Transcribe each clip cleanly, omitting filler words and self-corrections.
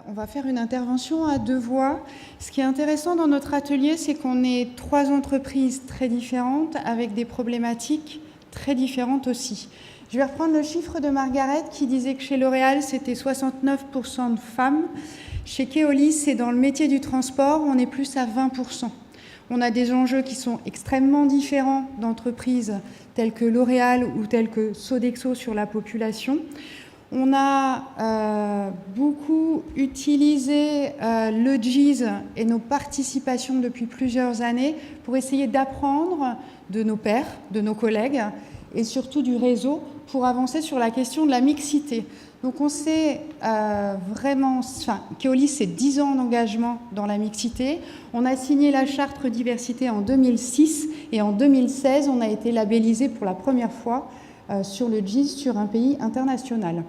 On va faire une intervention à deux voix. Ce qui est intéressant dans notre atelier, c'est qu'on est trois entreprises très différentes avec des problématiques très différentes aussi. Je vais reprendre le chiffre de Margaret qui disait que chez L'Oréal, c'était 69% de femmes. Chez Keolis, c'est dans le métier du transport, on est plus à 20%. On a des enjeux qui sont extrêmement différents d'entreprises telles que L'Oréal ou telles que Sodexo sur la population. On a beaucoup utilisé le GIZ et nos participations depuis plusieurs années pour essayer d'apprendre de nos pairs, de nos collègues et surtout du réseau pour avancer sur la question de la mixité. Donc on sait vraiment, Keolis, c'est 10 ans d'engagement dans la mixité. On a signé la charte diversité en 2006 et en 2016, on a été labellisé pour la première fois sur le GIZ sur un pays international.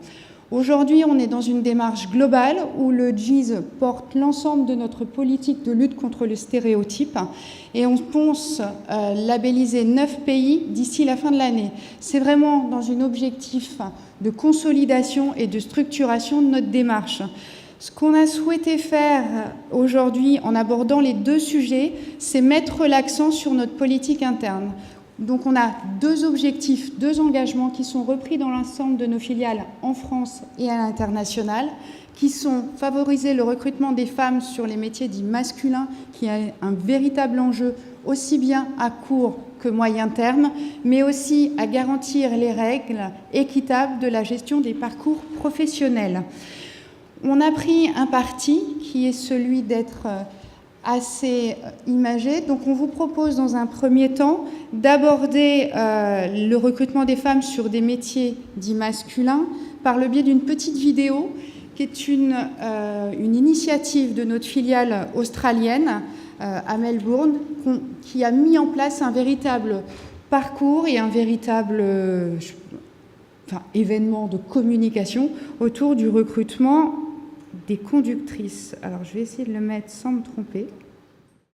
Aujourd'hui, on est dans une démarche globale où le GIZ porte l'ensemble de notre politique de lutte contre le stéréotype et on pense labelliser 9 pays d'ici la fin de l'année. C'est vraiment dans un objectif de consolidation et de structuration de notre démarche. Ce qu'on a souhaité faire aujourd'hui en abordant les deux sujets, c'est mettre l'accent sur notre politique interne. Donc on a deux objectifs, deux engagements qui sont repris dans l'ensemble de nos filiales en France et à l'international, qui sont favoriser le recrutement des femmes sur les métiers dits masculins, qui est un véritable enjeu aussi bien à court que moyen terme, mais aussi à garantir les règles équitables de la gestion des parcours professionnels. On a pris un parti qui est celui d'être assez imagé. Donc on vous propose dans un premier temps d'aborder le recrutement des femmes sur des métiers dits masculins par le biais d'une petite vidéo qui est une initiative de notre filiale australienne à Melbourne qui a mis en place un véritable parcours et un véritable événement de communication autour du recrutement des conductrices. Alors, je vais essayer de le mettre sans me tromper.